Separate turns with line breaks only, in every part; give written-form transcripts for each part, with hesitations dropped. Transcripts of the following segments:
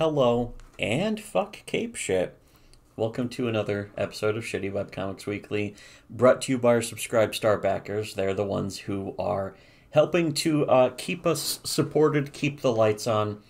hello, and fuck cape shit. Welcome to another episode of Shittywebcomics Weekly, brought to you by our subscribe star backers. They're the ones who are helping to keep us supported, keep the lights on.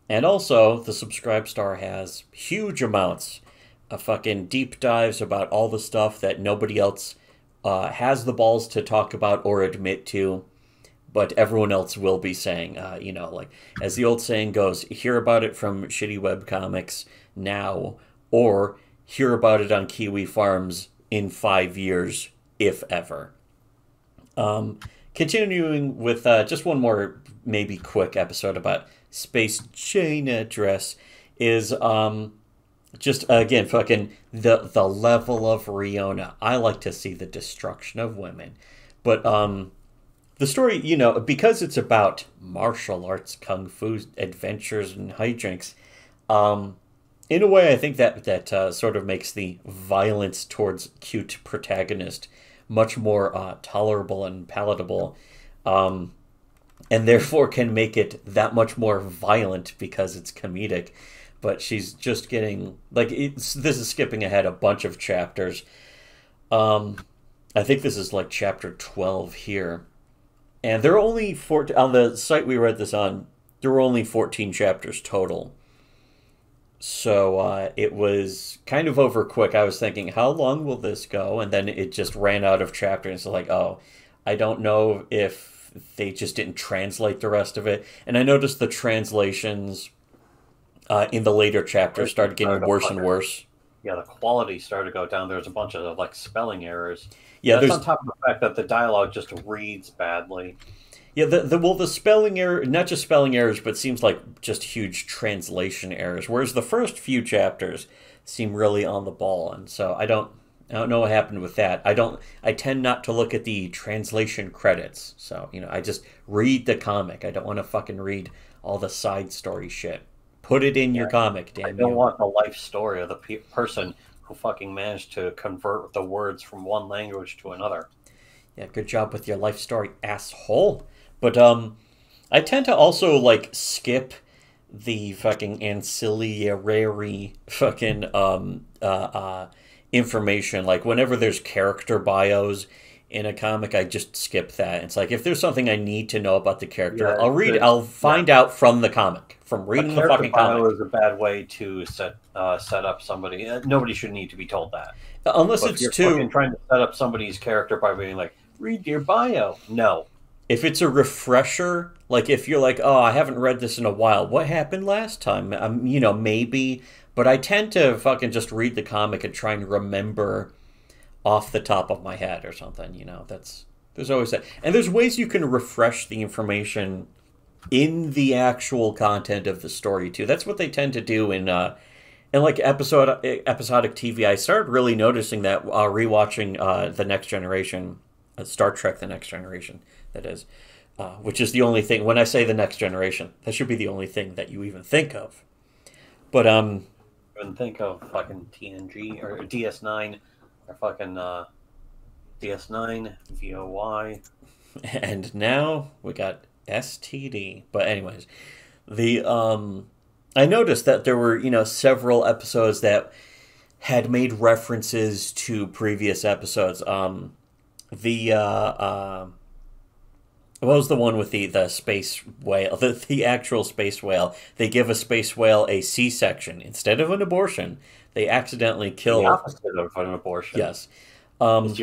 And also, the subscribe star has huge amounts of fucking deep dives about all the stuff that nobody else has the balls to talk about or admit to, but everyone else will be saying, like, as the old saying goes, hear about it from Shitty Webcomics now, or hear about it on Kiwi Farms in 5 years, if ever. Continuing with just one more maybe quick episode about Space Jaina dress is just, again, fucking the level of Riona. I like to see the destruction of women. But the story, because it's about martial arts, kung fu adventures, and hijinks, in a way, I think that sort of makes the violence towards cute protagonist much more tolerable and palatable, and therefore can make it that much more violent because it's comedic. But she's just getting, this is skipping ahead a bunch of chapters. I think this is like chapter 12 here. And there are only 14, on the site we read this on, there were only 14 chapters total. So it was kind of over quick. I was thinking, how long will this go? And then it just ran out of chapters. So like, oh, I don't know if they just didn't translate the rest of it. And I noticed the translations in the later chapters started getting worse and worse.
Yeah, the quality started to go down. There's a bunch of spelling errors.
Yeah,
that's on top of the fact that the dialogue just reads badly.
Yeah, the spelling error, not just spelling errors, but seems like just huge translation errors. Whereas the first few chapters seem really on the ball, and so I don't know what happened with that. I tend not to look at the translation credits. So, I just read the comic. I don't want to fucking read all the side story shit. Put it in your comic, damn you.
I don't want the life story of the person who fucking managed to convert the words from one language to another.
Yeah, good job with your life story, asshole. But I tend to also skip the fucking ancillary fucking information. Like whenever there's character bios in a comic, I just skip that. It's like if there's something I need to know about the character, I'll find out from the comic, from reading the fucking comic.
Bio is a bad way to set up somebody. Nobody should need to be told that.
Unless it's
trying to set up somebody's character by being like, read your bio. No.
If it's a refresher, like if you're like, oh, I haven't read this in a while, what happened last time? Maybe. But I tend to fucking just read the comic and try and remember off the top of my head or something. There's always that. And there's ways you can refresh the information in the actual content of the story too. That's what they tend to do in episodic TV. I started really noticing that rewatching The Next Generation, Star Trek: The Next Generation, that is, which is the only thing. When I say The Next Generation, that should be the only thing that you even think of. But
even think of fucking TNG or DS9 or fucking DS9 VOY.
And now we got STD. But anyways, I noticed that there were, several episodes that had made references to previous episodes. What was the one with the space whale? The actual space whale. They give a space whale a C-section instead of an abortion. They accidentally kill
the opposite of an abortion.
Yes,
it's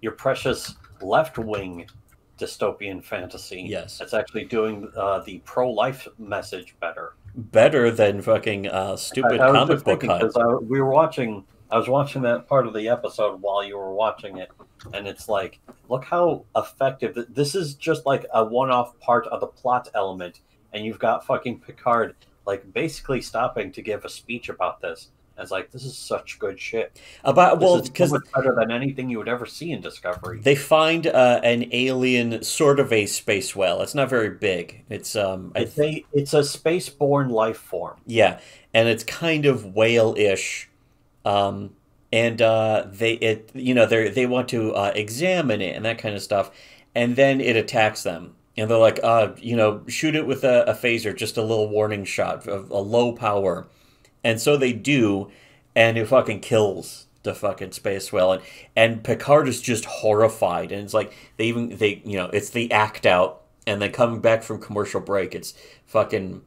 your precious left-wing dystopian fantasy.
Yes,
it's actually doing the pro-life message better.
Better than fucking stupid comic book
because I was watching that part of the episode while you were watching it, and it's like, look how effective this is. Just like a one-off part of the plot element, and you've got fucking Picard basically stopping to give a speech about this. And it's like, this is such good shit.
Because
so much better than anything you would ever see in Discovery.
They find an alien, sort of a space whale. It's not very big. It's
it's a space-borne life form.
Yeah, and it's kind of whale-ish. And they want to examine it and that kind of stuff, and then it attacks them. And they're like, shoot it with a phaser, just a little warning shot, a low power. And so they do, and it fucking kills the fucking space whale. And Picard is just horrified. And it's like, it's the act out. And then coming back from commercial break, it's fucking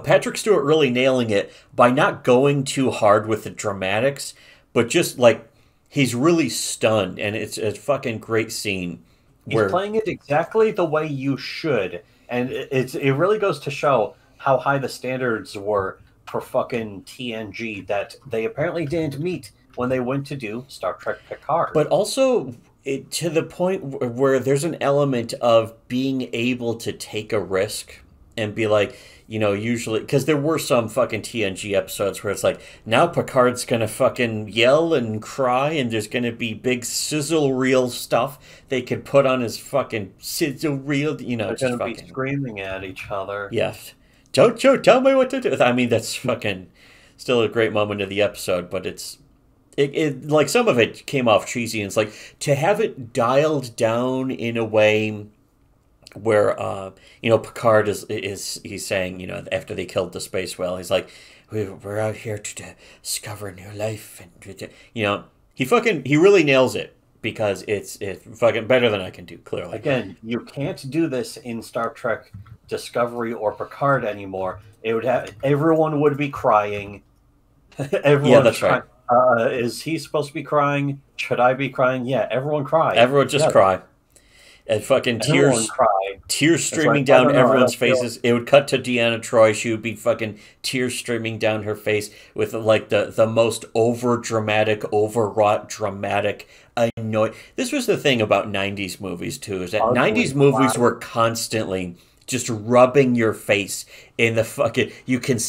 Patrick Stewart really nailing it by not going too hard with the dramatics, but just like he's really stunned, and it's a fucking great scene.
He's playing it exactly the way you should, and it really goes to show how high the standards were for fucking TNG that they apparently didn't meet when they went to do Star Trek Picard.
But also to the point where there's an element of being able to take a risk and be like, usually, because there were some fucking TNG episodes where it's like, now Picard's gonna fucking yell and cry, and there's gonna be big sizzle reel stuff they could put on his fucking sizzle reel,
They're gonna be screaming at each other.
Yes. Don't you tell me what to do. I mean, that's fucking still a great moment of the episode, but it like some of it came off cheesy, and it's like to have it dialed down in a way where Picard he's saying, after they killed the space whale, he's like, we're out here to discover new life, and he really nails it, because it's fucking better than I can do, clearly.
Again, you can't do this in Star Trek Discovery or Picard anymore. Everyone would be crying.
Yeah, that's right.
Is he supposed to be crying? Should I be crying? Yeah, everyone cry.
Everyone just cry. And fucking tears streaming down everyone's faces. It would cut to Deanna Troi. She would be fucking tears streaming down her face with like the most overwrought, dramatic, annoying. This was the thing about 90s movies too, is that 90s movies were constantly just rubbing your face in the fucking, you can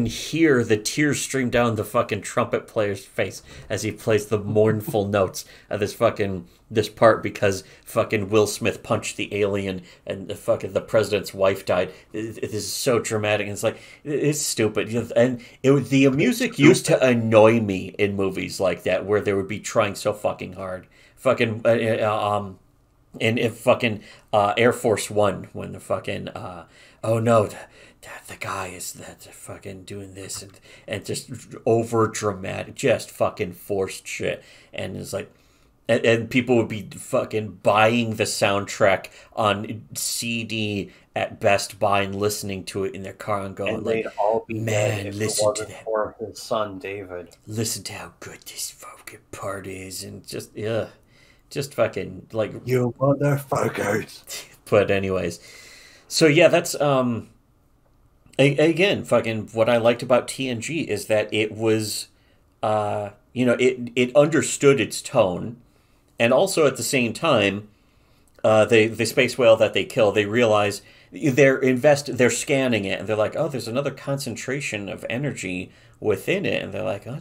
hear the tears stream down the fucking trumpet player's face as he plays the mournful notes of this part, because fucking Will Smith punched the alien and the president's wife died. It is so dramatic, and it's like, it's stupid. And the music used to annoy me in movies like that, where they would be trying so fucking hard. And if fucking Air Force One, when the fucking the guy is fucking doing this and just over dramatic, just fucking forced shit, and it's like, and people would be fucking buying the soundtrack on CD at Best Buy and listening to it in their car and going,
and they'd all be
man, listen to that.
For his son David,
listen to how good this fucking part is, and just fucking like,
you motherfuckers.
But anyways, so yeah, that's again, fucking what I liked about TNG is that it was it understood its tone, and also at the same time, the space whale that they kill, they realize they're scanning it, and they're like, oh, there's another concentration of energy within it, and they're like, oh,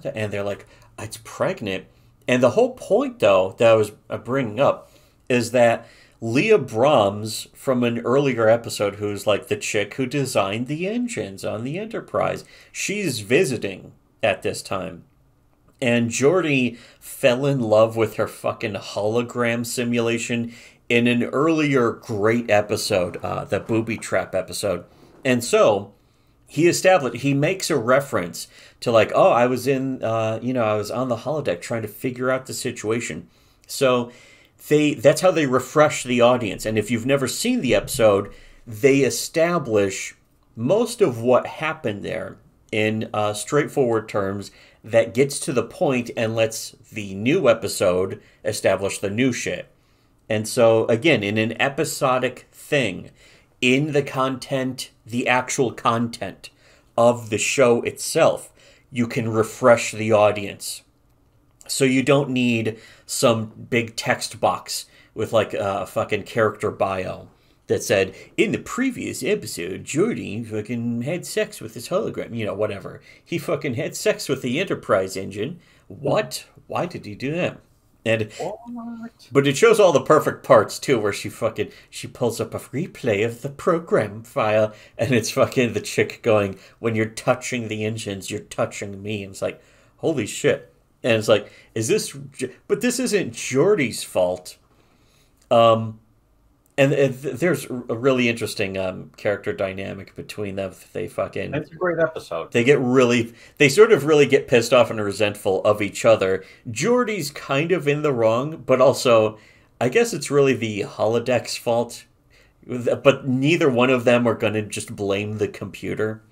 it's pregnant. And the whole point, though, that I was bringing up is that Leah Brahms, from an earlier episode, who's like the chick who designed the engines on the Enterprise, she's visiting at this time. And Geordi fell in love with her fucking hologram simulation in an earlier great episode, the Booby Trap episode. And so he makes a reference to like, oh, I was I was on the holodeck trying to figure out the situation. So that's how they refresh the audience. And if you've never seen the episode, they establish most of what happened there in straightforward terms that gets to the point and lets the new episode establish the new shit. And so, again, in an episodic thing, in the content, the actual content of the show itself, you can refresh the audience. So you don't need some big text box with like a fucking character bio that said, in the previous episode, Geordi fucking had sex with his hologram, whatever. He fucking had sex with the Enterprise engine. What? Why did he do that? But it shows all the perfect parts too, where she pulls up a replay of the program file, and it's fucking the chick going, when you're touching the engines, you're touching me. And it's like, holy shit. And it's like, but this isn't Geordi's fault. And there's a really interesting character dynamic between them.
It's a great episode.
They sort of really get pissed off and resentful of each other. Geordie's kind of in the wrong, but also, I guess it's really the holodeck's fault. But neither one of them are going to just blame the computer.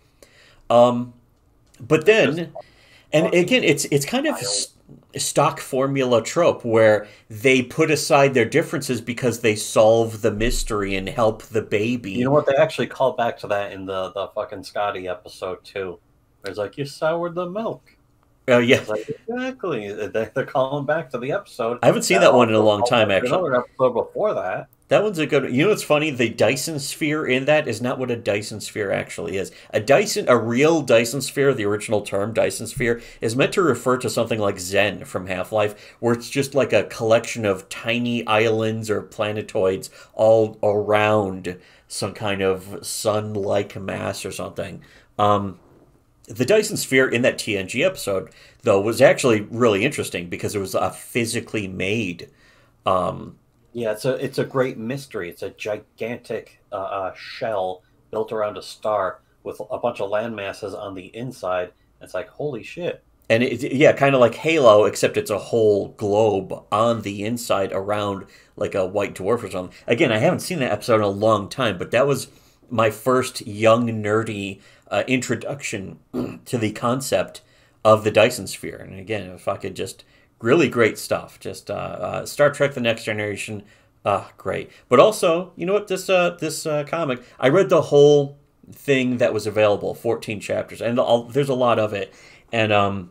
But then, and again, it's kind of stock formula trope where they put aside their differences because they solve the mystery and help the baby.
You know what? They actually called back to that in the fucking Scotty episode too. It's like, you soured the milk.
Yeah.
Like, exactly. They're calling back to the episode.
I haven't seen that one in a long time, actually.
Another episode before that.
That one's a good. You know what's funny? The Dyson sphere in that is not what a Dyson sphere actually is. A real Dyson sphere, the original term Dyson sphere, is meant to refer to something like Zen from Half-Life, where it's just like a collection of tiny islands or planetoids all around some kind of sun-like mass or something. The Dyson sphere in that TNG episode, though, was actually really interesting because it was physically made.
Yeah, it's a great mystery. It's a gigantic shell built around a star with a bunch of land masses on the inside. It's like, holy shit.
And yeah, kind of like Halo, except it's a whole globe on the inside around like a white dwarf or something. Again, I haven't seen that episode in a long time, but that was my first young nerdy introduction to the concept of the Dyson sphere. And again, if I could just really great stuff. Just Star Trek: The Next Generation, great. But also, you know what? This comic, I read the whole thing that was available, 14 chapters, and there's a lot of it. And I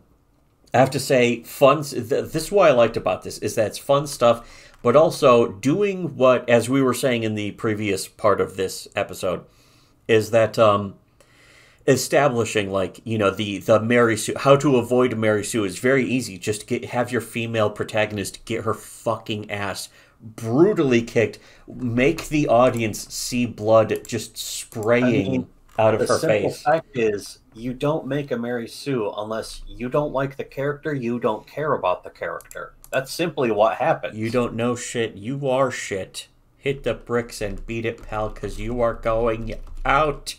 have to say, this is what I liked about this is that it's fun stuff, but also doing what, as we were saying in the previous part of this episode, is that establishing, like, you know, the Mary Sue, how to avoid Mary Sue is very easy. Just have your female protagonist get her fucking ass brutally kicked, make the audience see blood just spraying out of her face.
The simple fact is, you don't make a Mary Sue unless you don't like the character, you don't care about the character. That's simply what happens.
You don't know shit, you are shit. Hit the bricks and beat it, pal, because you are going out.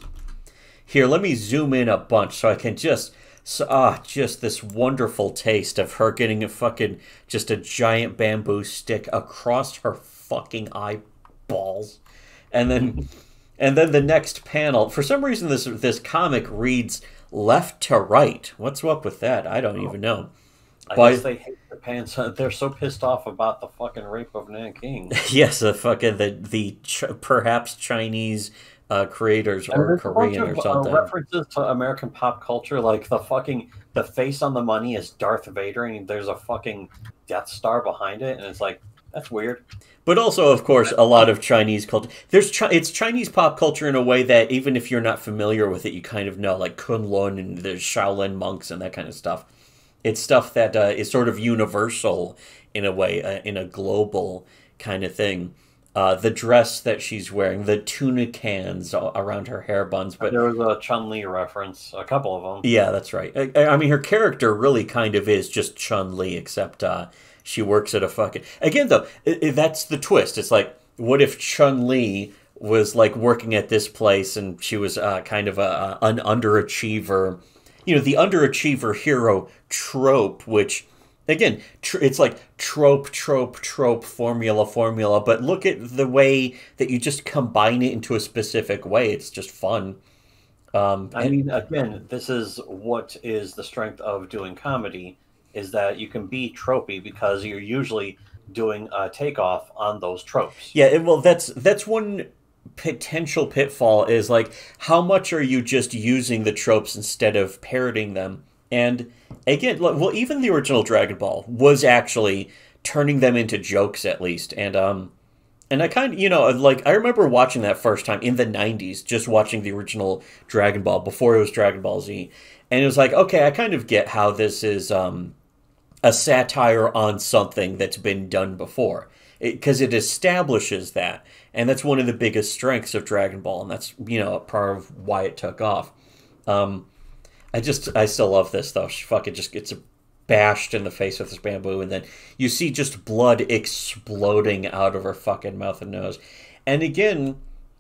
Here, let me zoom in a bunch so I can just this wonderful taste of her getting just a giant bamboo stick across her fucking eyeballs. And then the next panel, for some reason this comic reads left to right. What's up with that? I don't even know.
I guess they hate the pants. They're so pissed off about the fucking rape of Nanking.
Yes, the perhaps Chinese creators or Korean or something.
References to American pop culture, like the face on the money is Darth Vader, and there's a fucking Death Star behind it, and it's like, that's weird.
But also, of course, a lot of Chinese culture. It's Chinese pop culture in a way that even if you're not familiar with it, you kind of know, like Kunlun and the Shaolin monks and that kind of stuff. It's stuff that is sort of universal in a way, in a global kind of thing. The dress that she's wearing, the tuna cans around her hair buns. But
there was a Chun-Li reference, a couple of them.
Yeah, that's right. I mean, her character really kind of is just Chun-Li, except she works at a fucking... Again, though, that's the twist. It's like, what if Chun-Li was like working at this place and she was kind of an underachiever? You know, the underachiever hero trope, which... Again, it's like trope, formula, but look at the way that you just combine it into a specific way. It's just fun.
I mean, again, this is what is the strength of doing comedy, is that you can be tropey because you're usually doing a takeoff on those tropes.
Yeah, well, that's one potential pitfall is, like, how much are you just using the tropes instead of parroting them? And again, well, even the original Dragon Ball was actually turning them into jokes, at least. And I kind of, you know, like, I remember watching that first time in the 90s, just watching the original Dragon Ball before it was Dragon Ball Z. And it was like, okay, I kind of get how this is a satire on something that's been done before. Because it establishes that. And that's one of the biggest strengths of Dragon Ball. And that's, you know, part of why it took off. I still love this, though. She fucking just gets bashed in the face with this bamboo, and then you see just blood exploding out of her fucking mouth and nose. And again,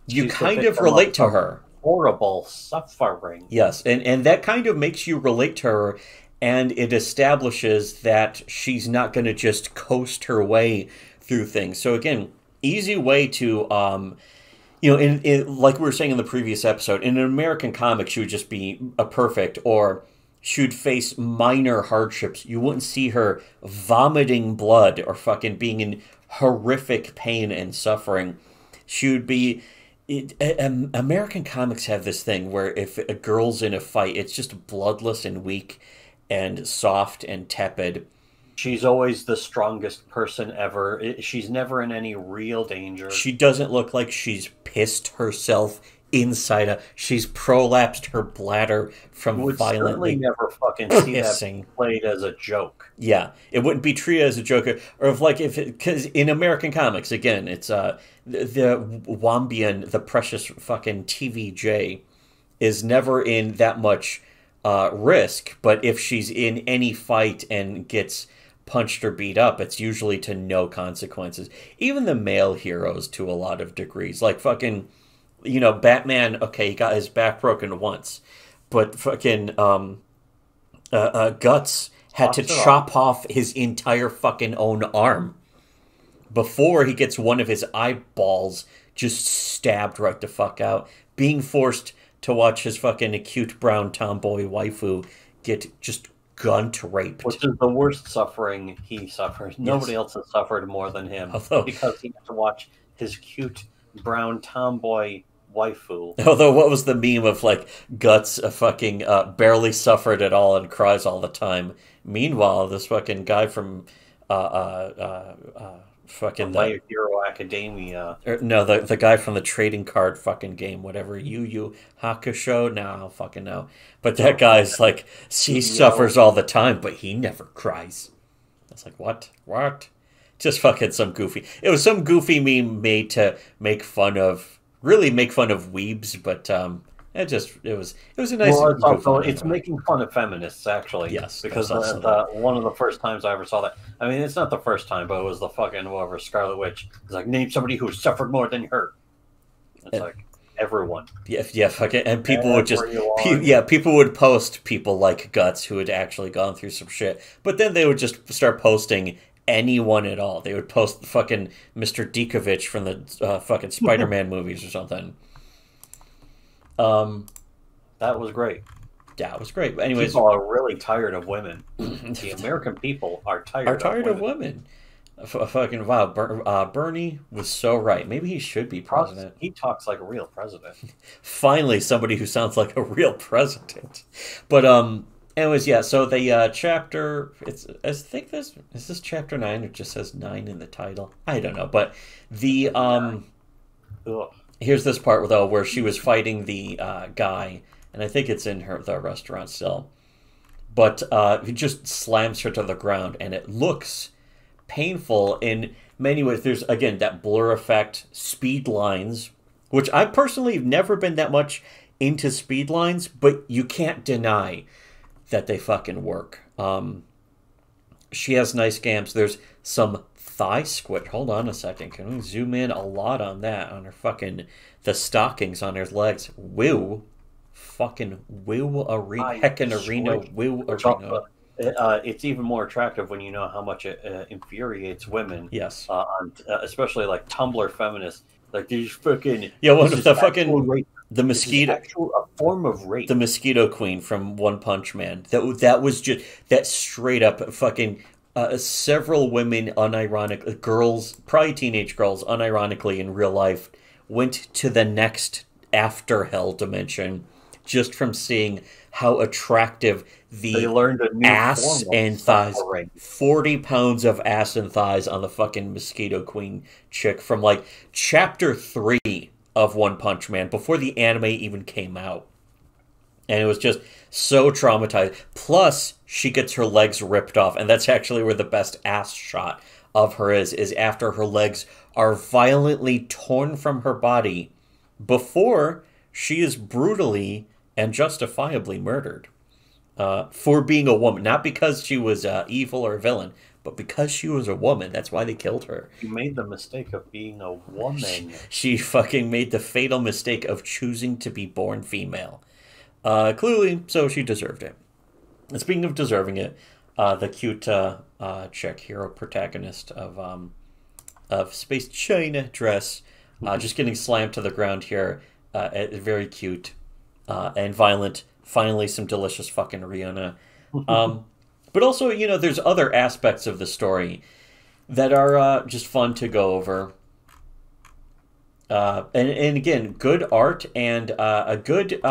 you
She's the
kind of
victim
relate to
of
her.
horrible suffering.
Yes, and that kind of makes you relate to her, and it establishes that she's not going to just coast her way through things. So again, easy way to in like we were saying in the previous episode, in an American comic, she would just be a perfect, or she would face minor hardships. You wouldn't see her vomiting blood or fucking being in horrific pain and suffering. She would be. American comics have this thing where if a girl's in a fight, it's just bloodless and weak and soft and tepid.
She's always the strongest person ever. She's never in any real danger.
She doesn't look like she's pissed herself inside a. She's prolapsed her bladder from
You would
violently
certainly never fucking see
pissing.
that played as a joke.
Yeah, it wouldn't be treated as a joke, or if like if because in American comics, again, it's the Wambian, the precious fucking TVJ, is never in that much risk. But if she's in any fight and gets punched or beat up, it's usually to no consequences. Even the male heroes, to a lot of degrees, like fucking, Batman. Okay, he got his back broken once, but fucking Guts had to chop off his entire fucking own arm before he gets one of his eyeballs just stabbed right the fuck out, being forced to watch his fucking acute brown tomboy waifu get just gunt raped.
Which is the worst suffering he suffers. Nobody else has suffered more than him. Because he had to watch his cute brown tomboy waifu.
Although, what was the meme of, like, Guts fucking barely suffered at all and cries all the time? Meanwhile, this fucking guy from fucking
My Hero Academia.
No, the guy from the trading card fucking game, whatever. Yu Hakusho? No, I don't fucking know. But that guy's like, he suffers all the time, but he never cries. I was like, what? What? Just fucking some goofy. It was some goofy meme made to make fun of weebs, but it was a nice.
Well, it's making fun of feminists, actually.
Yes,
because one of the first times I ever saw that. I mean, it's not the first time, but it was the fucking whatever Scarlet Witch. It's like, name somebody who suffered more than her. It's like everyone.
Yeah, fucking, and people would just people would post people like Guts who had actually gone through some shit, but then they would just start posting anyone at all. They would post fucking Mr. Djokovic from the fucking Spider-Man movies or something.
That was great.
Yeah, it was great. But anyways,
people are really tired of women. The American people are tired of women.
Fucking wow, Bernie was so right. Maybe he should be president.
He talks like a real president.
Finally, somebody who sounds like a real president. But anyways, yeah. So the chapter, I think is this chapter 9? It just says 9 in the title. I don't know, but the here's this part though where she was fighting the guy, and I think it's in the restaurant still. But he just slams her to the ground, and it looks painful in many ways. There's, again, that blur effect, speed lines, which I personally have never been that much into speed lines, but you can't deny that they fucking work. She has nice gams. There's some thigh squid. Hold on a second. Can we zoom in a lot on that? On her fucking, the stockings on her legs. Woo. Fucking woo arena. Heckin' arena. Woo arena.
It's even more attractive when you know how much it infuriates women.
Yes.
Especially like Tumblr feminists. Like these fucking...
Yeah, one of the fucking...
Rape.
The mosquito...
a form of rape.
The Mosquito Queen from One Punch Man. That was just... That straight up fucking... several women unironically... Girls, probably teenage girls, unironically in real life, went to the next after hell dimension just from seeing how attractive they learned a new ass and thighs, 40 pounds of ass and thighs on the fucking Mosquito Queen chick from like chapter 3 of One Punch Man before the anime even came out. And it was just so traumatized. Plus, she gets her legs ripped off, and that's actually where the best ass shot of her is after her legs are violently torn from her body before she is brutally and justifiably murdered for being a woman. Not because she was evil or a villain, but because she was a woman, that's why they killed her.
You made the mistake of being a woman.
She fucking made the fatal mistake of choosing to be born female. Clearly, so she deserved it. And speaking of deserving it, the cute chick, hero protagonist of Space China dress, just getting slammed to the ground here. Very cute and violent. Finally, some delicious fucking Rihanna. But also, you know, there's other aspects of the story that are just fun to go over. And again, good art and a good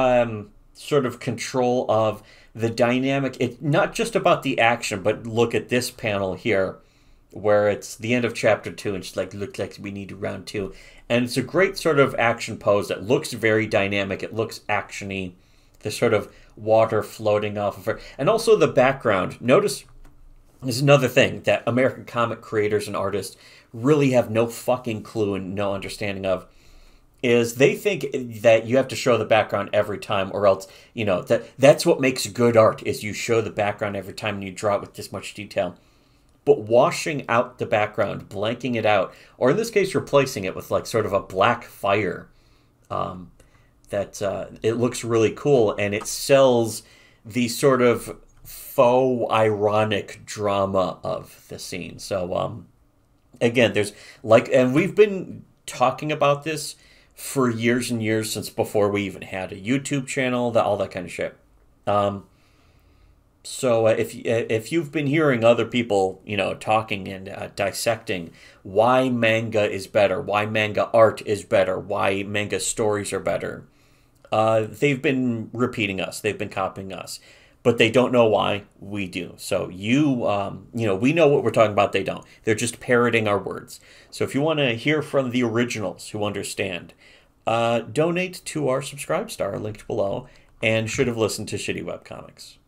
sort of control of the dynamic. It's not just about the action, but look at this panel here, where it's the end of chapter 2, and she's like, "Looks like we need round 2." And it's a great sort of action pose that looks very dynamic. It looks actiony. The sort of water floating off of her. And also the background. Notice, this is another thing that American comic creators and artists really have no fucking clue and no understanding of, is they think that you have to show the background every time, or else, you know, that's what makes good art, is you show the background every time and you draw it with this much detail. But washing out the background, blanking it out, or in this case replacing it with like sort of a black fire, that it looks really cool, and it sells the sort of faux ironic drama of the scene. So again, there's like, and we've been talking about this for years and years, since before we even had a YouTube channel, all that kind of shit. So if you've been hearing other people, you know, talking and dissecting why manga is better, why manga art is better, why manga stories are better, they've been repeating us, they've been copying us, but they don't know why. We do. So you know, we know what we're talking about. They don't. They're just parroting our words. So if you want to hear from the originals who understand, donate to our Subscribe Star linked below, and should have listened to Shitty Webcomics.